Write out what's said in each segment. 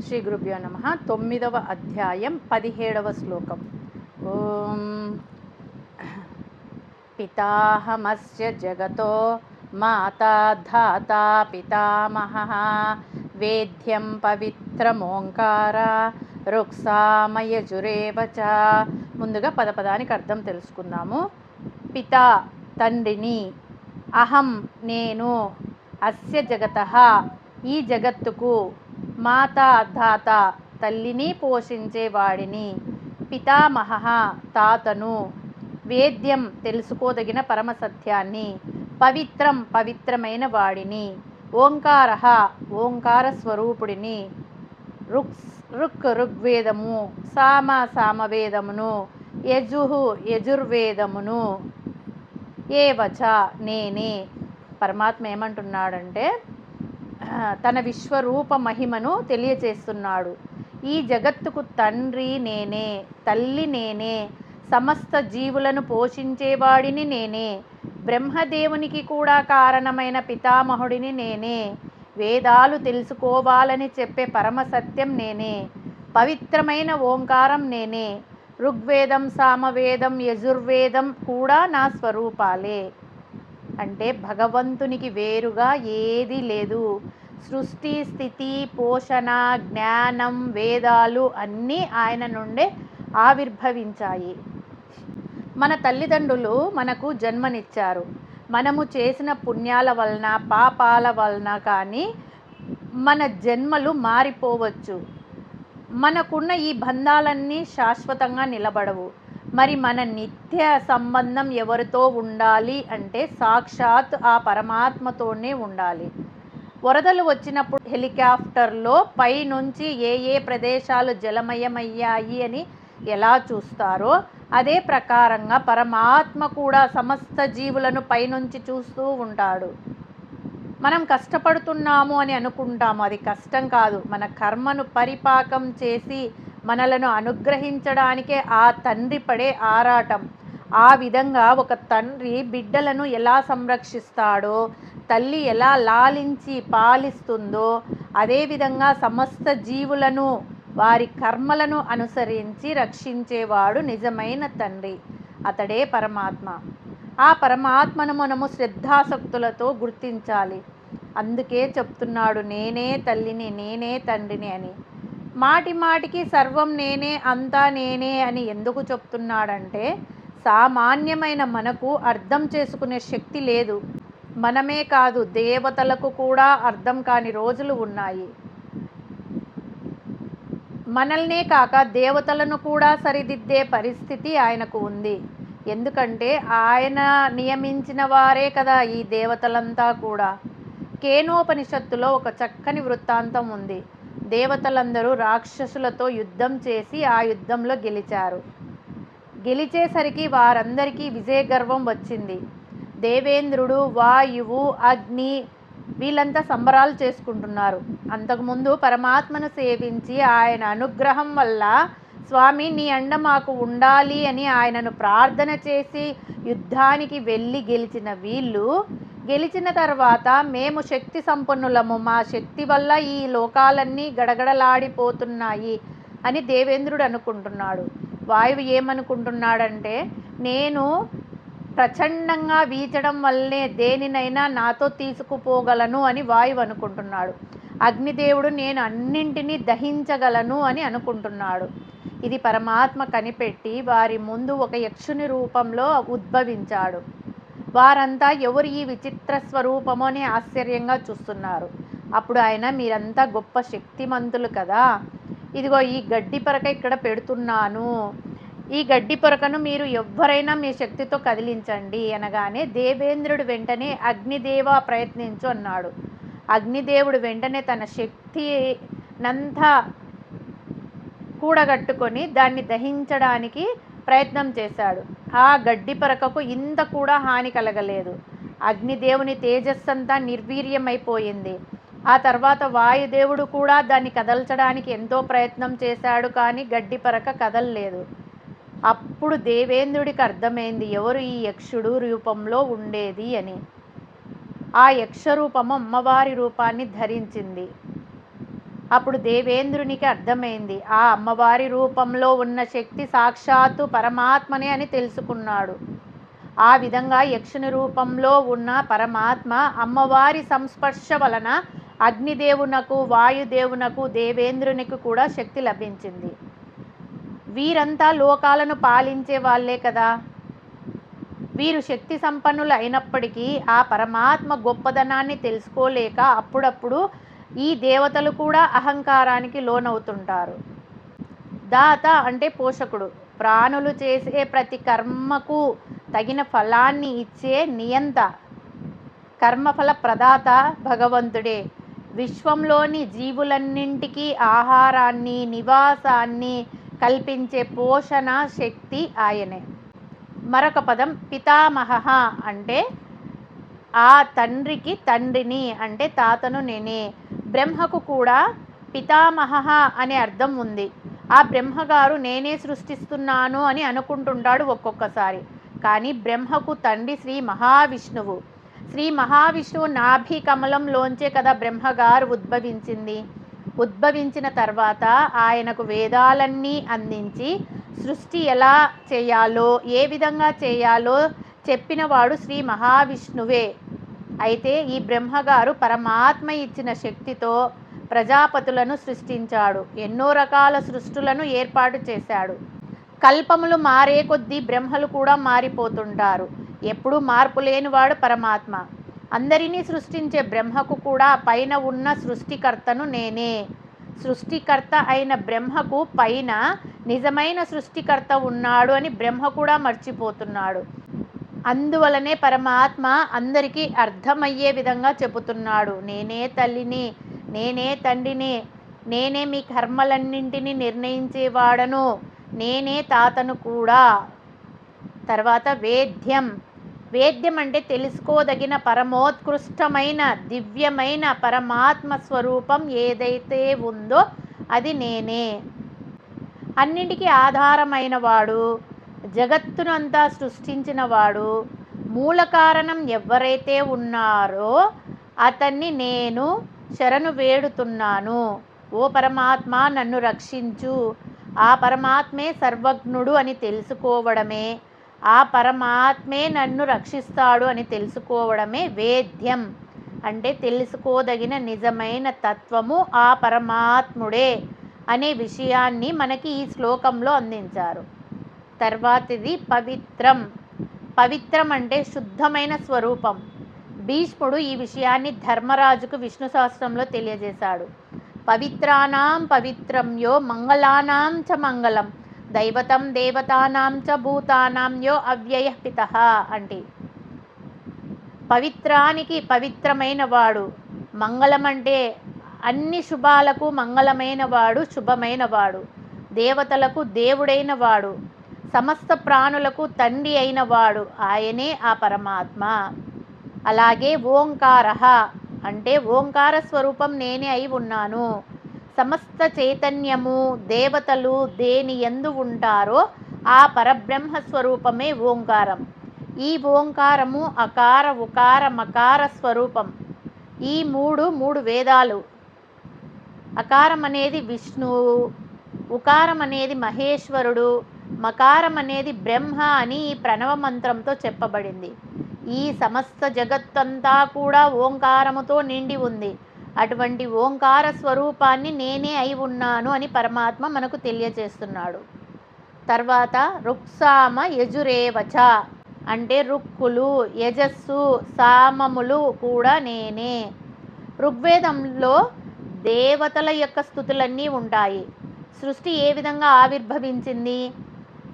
శ్రీ గురుభ్యో నమః. 9వ అధ్యాయం 17వ శ్లోకం. ఓం పితాహమస్య జగతో మాతా ధాతా పితామహః వేద్యం పవిత్రమోంకార రుక్సామయజురేవ చ. ముందుగా పదపదానికి అర్థం తెలుసుకుందాము. పితా తండ్రిని, అహం నేను, అస్య జగతః ఈ జగత్తుకు, మాతా ధాత తల్లిని పోషించేవాడిని, పితామహః తాతను, వేద్యం తెలుసుకోదగిన పరమసత్యాన్ని, పవిత్రం పవిత్రమైన వాడిని, ఓంకారః ఓంకార స్వరూపుడిని, ఋగ్వేదము, సామవేదమును, యజుర్వేదమును, ఏవచ నేనే. పరమాత్మ ఏమంటున్నాడంటే తన విశ్వరూప మహిమను తెలియచేస్తున్నాడు. ఈ జగత్తుకు తండ్రి నేనే, తల్లి నేనే, సమస్త జీవులను పోషించేవాడిని నేనే, బ్రహ్మదేవునికి కూడా కారణమైన పితామహుడిని నేనే, వేదాలు తెలుసుకోవాలని చెప్పే పరమసత్యం నేనే, పవిత్రమైన ఓంకారం నేనే, ఋగ్వేదం, సామవేదం, యజుర్వేదం కూడా నా స్వరూపాలే. అంటే భగవంతునికి వేరుగా ఏదీ లేదు. సృష్టి, స్థితి, పోషణ, జ్ఞానం, వేదాలు అన్నీ ఆయన నుండే ఆవిర్భవించాయి. మన తల్లిదండ్రులు మనకు జన్మనిచ్చారు. మనము చేసిన పుణ్యాల వలన, పాపాల వలన కానీ మన జన్మలు మారిపోవచ్చు. మనకున్న ఈ బంధాలన్నీ శాశ్వతంగా నిలబడవు. మరి మన నిత్య సంబంధం ఎవరితో ఉండాలి అంటే సాక్షాత్ ఆ పరమాత్మతోనే ఉండాలి. వరదలు వచ్చినప్పుడు హెలికాప్టర్లో పైనుంచి ఏ ప్రదేశాలు జలమయమయ్యాయి అని ఎలా చూస్తారో అదే ప్రకారంగా పరమాత్మ కూడా సమస్త జీవులను పైనుంచి చూస్తూ ఉంటాడు. మనం కష్టపడుతున్నాము అని అనుకుంటాము, అది కష్టం కాదు. మన కర్మను పరిపాకం చేసి మనలను అనుగ్రహించడానికే ఆ తండ్రి పడే ఆరాటం. ఆ విధంగా ఒక తండ్రి బిడ్డలను ఎలా సంరక్షిస్తాడో, తల్లి ఎలా లాలించి పాలిస్తుందో, అదేవిధంగా సమస్త జీవులను వారి కర్మలను అనుసరించి రక్షించేవాడు నిజమైన తండ్రి. అతడే పరమాత్మ. ఆ పరమాత్మను మనము శ్రద్ధాసక్తులతో గుర్తించాలి. అందుకే చెప్తున్నాడు నేనే తల్లిని, నేనే తండ్రిని అని. మాటి మాటికి సర్వం నేనే, అంతా నేనే అని ఎందుకు చెప్తున్నాడంటే సామాన్యమైన మనకు అర్థం చేసుకునే శక్తి లేదు. మనమే కాదు, దేవతలకు కూడా అర్థం కాని రోజులు ఉన్నాయి. మనల్నే కాక దేవతలను కూడా సరిదిద్దే పరిస్థితి ఆయనకు ఉంది. ఎందుకంటే ఆయన నియమించిన వారే కదా ఈ దేవతలంతా కూడా. కేనోపనిషత్తులో ఒక చక్కని వృత్తాంతం ఉంది. దేవతలందరూ రాక్షసులతో యుద్ధం చేసి ఆ యుద్ధంలో గెలిచారు. గెలిచేసరికి వారందరికీ విజయగర్వం వచ్చింది. దేవేంద్రుడు, వాయువు, అగ్ని వీళ్ళంతా సంబరాలు చేసుకుంటున్నారు. అంతకుముందు పరమాత్మను సేవించి ఆయన అనుగ్రహం వల్ల స్వామి నీ అండ మాకు ఉండాలి అని ఆయనను ప్రార్థన చేసి యుద్ధానికి వెళ్ళి గెలిచిన వీళ్ళు గెలిచిన తర్వాత మేము శక్తి సంపన్నులము, మా శక్తి వల్ల ఈ లోకాలన్నీ గడగడలాడిపోతున్నాయి అని దేవేంద్రుడు అనుకుంటున్నాడు. వాయువు ఏమనుకుంటున్నాడంటే నేను ప్రచండంగా వీచడం వల్లే దేనినైనా నాతో తీసుకుపోగలను అని వాయువు అనుకుంటున్నాడు. అగ్నిదేవుడు నేను అన్నింటినీ దహించగలను అని అనుకుంటున్నాడు. ఇది పరమాత్మ కనిపెట్టి వారి ముందు ఒక యక్షుని రూపంలో ఉద్భవించాడు. వారంతా ఎవరు ఈ విచిత్ర స్వరూపమో అని ఆశ్చర్యంగా చూస్తున్నారు. అప్పుడు ఆయన మీరంతా గొప్ప శక్తిమంతులు కదా, ఇదిగో ఈ గడ్డి పరక ఇక్కడ పెడుతున్నాను, ఈ గడ్డి పొరకను మీరు ఎవ్వరైనా మీ శక్తితో కదిలించండి అనగానే దేవేంద్రుడు వెంటనే అగ్నిదేవ ప్రయత్నించు అన్నాడు. అగ్నిదేవుడు వెంటనే తన శక్తినంతా కూడగట్టుకొని దాన్ని దహించడానికి ప్రయత్నం చేశాడు. ఆ గడ్డి పరకకు ఇంత కూడా హాని కలగలేదు. అగ్నిదేవుని తేజస్సంతా నిర్వీర్యమైపోయింది. ఆ తర్వాత వాయుదేవుడు కూడా దాన్ని కదల్చడానికి ఎంతో ప్రయత్నం చేశాడు, కానీ గడ్డి పరక కదలలేదు. అప్పుడు దేవేంద్రుడికి అర్థమైంది ఎవరు ఈ యక్షుడు రూపంలో ఉండేది అని. ఆ యక్షరూపము అమ్మవారి రూపాన్ని ధరించింది. అప్పుడు దేవేంద్రునికి అర్థమైంది, ఆ అమ్మవారి రూపంలో ఉన్న శక్తి సాక్షాత్తు పరమాత్మనే అని తెలుసుకున్నాడు. ఆ విధంగా యక్షుని రూపంలో ఉన్న పరమాత్మ అమ్మవారి సంస్పర్శ వలన అగ్నిదేవునకు, వాయుదేవునకు, దేవేంద్రునికి కూడా శక్తి లభించింది. వీరంతా లోకాలను పాలించే వాళ్ళే కదా. వీరు శక్తి సంపన్నులు అయినప్పటికీ ఆ పరమాత్మ గొప్పదనాన్ని తెలుసుకోలేక అప్పుడప్పుడు ఈ దేవతలు కూడా అహంకారానికి లోనవుతుంటారు. దాత అంటే పోషకుడు, ప్రాణులు చేసే ప్రతి కర్మకు తగిన ఫలాన్ని ఇచ్చే నియంత, కర్మఫల ప్రదాత భగవంతుడే. విశ్వంలోని జీవులన్నింటికీ ఆహారాన్ని, నివాసాన్ని కల్పించే పోషణ శక్తి ఆయనే. మరొక పదం పితామహ అంటే ఆ తండ్రికి తండ్రిని, అంటే తాతను నేనే. బ్రహ్మకు కూడా పితామహ అనే అర్థం ఉంది. ఆ బ్రహ్మగారు నేనే సృష్టిస్తున్నాను అని అనుకుంటుంటాడు ఒక్కొక్కసారి. కానీ బ్రహ్మకు తండ్రి శ్రీ మహావిష్ణువు. శ్రీ మహావిష్ణువు నాభి కమలంలోంచే కదా బ్రహ్మగారు ఉద్భవించింది. ఉద్భవించిన తర్వాత ఆయనకు వేదాలన్నీ అందించి సృష్టి ఎలా చేయాలో, ఏ విధంగా చేయాలో చెప్పినవాడు శ్రీ మహావిష్ణువే. అయితే ఈ బ్రహ్మగారు పరమాత్మ ఇచ్చిన శక్తితో ప్రజాపతులను సృష్టించాడు. ఎన్నో రకాల సృష్టులను ఏర్పాటు చేశాడు. కల్పములు మారే కొద్దీ బ్రహ్మలు కూడా మారిపోతుంటారు. ఎప్పుడూ మార్పు లేనివాడు పరమాత్మ. అందరినీ సృష్టించే బ్రహ్మకు కూడా పైన ఉన్న సృష్టికర్తను నేనే. సృష్టికర్త అయిన బ్రహ్మకు పైన నిజమైన సృష్టికర్త ఉన్నాడు అని బ్రహ్మ కూడా మర్చిపోతున్నాడు. అందువలనే పరమాత్మ అందరికీ అర్థమయ్యే విధంగా చెబుతున్నాడు, నేనే తల్లిని, నేనే తండ్రిని, నేనే మీ కర్మలన్నింటినీ నిర్ణయించేవాడను, నేనే తాతను కూడా. తర్వాత వేద్యం. వేద్యం అంటే తెలుసుకోదగిన పరమోత్కృష్టమైన దివ్యమైన పరమాత్మ స్వరూపం ఏదైతే ఉందో అది నేనే. అన్నింటికీ ఆధారమైన వాడు, జగత్తునంతా సృష్టించిన వాడు, మూల కారణం ఎవరైతే ఉన్నారో అతన్ని నేను శరణు వేడుతున్నాను. ఓ పరమాత్మ నన్ను రక్షించు. ఆ పరమాత్మే సర్వజ్ఞుడు అని తెలుసుకోవడమే, ఆ పరమాత్మే నన్ను రక్షిస్తాడు అని తెలుసుకోవడమే వేద్యం. అంటే తెలుసుకోదగిన నిజమైన తత్వము ఆ పరమాత్ముడే అనే విషయాన్ని మనకి ఈ శ్లోకంలో అందించారు. తర్వాతిది పవిత్రం. పవిత్రం అంటే శుద్ధమైన స్వరూపం. భీష్ముడు ఈ విషయాన్ని ధర్మరాజుకు విష్ణు సహస్రంలో తెలియజేశాడు. పవిత్రానాం పవిత్రం యో మంగళానాం చ మంగళం దైవతం దేవతానాం చ భూతానాం యో అవ్యయ పితః అంటే పవిత్రానికి పవిత్రమైన వాడు, మంగళం అంటే అన్ని శుభాలకు మంగళమైన వాడు, శుభమైన వాడు, దేవతలకు దేవుడైన వాడు, సమస్త ప్రాణులకు తండ్రి అయిన వాడు ఆయనే ఆ పరమాత్మ. అలాగే ఓంకారః అంటే ఓంకార స్వరూపం నేనే అయి ఉన్నాను. సమస్త చైతన్యము, దేవతలు దేని యందు ఉంటారో ఆ పరబ్రహ్మ స్వరూపమే ఓంకారం. ఈ ఓంకారము అకార ఉకార మకార స్వరూపం. ఈ మూడు వేదాలు. అకారం అనేది విష్ణువు, ఉకారం అనేది మహేశ్వరుడు, మకారం అనేది బ్రహ్మ అని ఈ ప్రణవ మంత్రంతో చెప్పబడింది. ఈ సమస్త జగత్తంతా కూడా ఓంకారముతో నిండి ఉంది. అటువంటి ఓంకార స్వరూపాన్ని నేనే అయి ఉన్నాను అని పరమాత్మ మనకు తెలియజేస్తున్నాడు. తర్వాత రుక్సామ యజురేవచ అంటే రుక్కులు, యజస్సు, సామములు కూడా నేనే. ఋగ్వేదంలో దేవతల యొక్క స్థుతులన్నీ ఉంటాయి. సృష్టి ఏ విధంగా ఆవిర్భవించింది,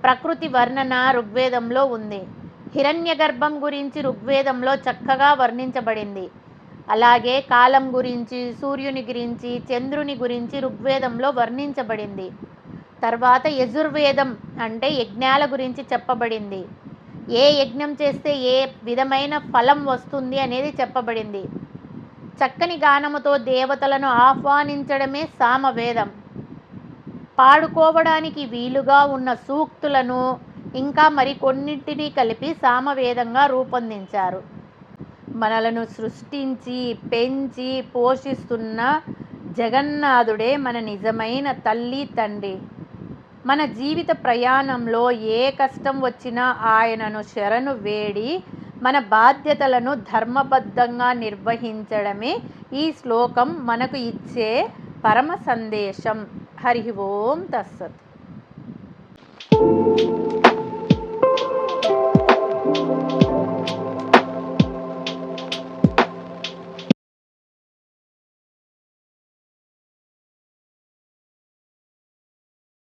ప్రకృతి వర్ణన ఋగ్వేదంలో ఉంది. హిరణ్య గర్భం గురించి ఋగ్వేదంలో చక్కగా వర్ణించబడింది. అలాగే కాలం గురించి, సూర్యుని గురించి, చంద్రుని గురించి ఋగ్వేదంలో వర్ణించబడింది. తర్వాత యజుర్వేదం అంటే యజ్ఞాల గురించి చెప్పబడింది. ఏ యజ్ఞం చేస్తే ఏ విధమైన ఫలం వస్తుంది అనేది చెప్పబడింది. చక్కని గానముతో దేవతలను ఆహ్వానించడమే సామవేదం. పాడుకోవడానికి వీలుగా ఉన్న సూక్తులను ఇంకా మరికొన్నింటినీ కలిపి సామవేదంగా రూపొందించారు. మనలను సృష్టించి పెంచి పోషిస్తున్న జగన్నాథుడే మన నిజమైన తల్లి తండ్రి. మన జీవిత ప్రయాణంలో ఏ కష్టం వచ్చినా ఆయనను శరణు వేడి మన బాధ్యతలను ధర్మబద్ధంగా నిర్వహించడమే ఈ శ్లోకం మనకు ఇచ్చే పరమ సందేశం. హరి ఓం తత్సత్.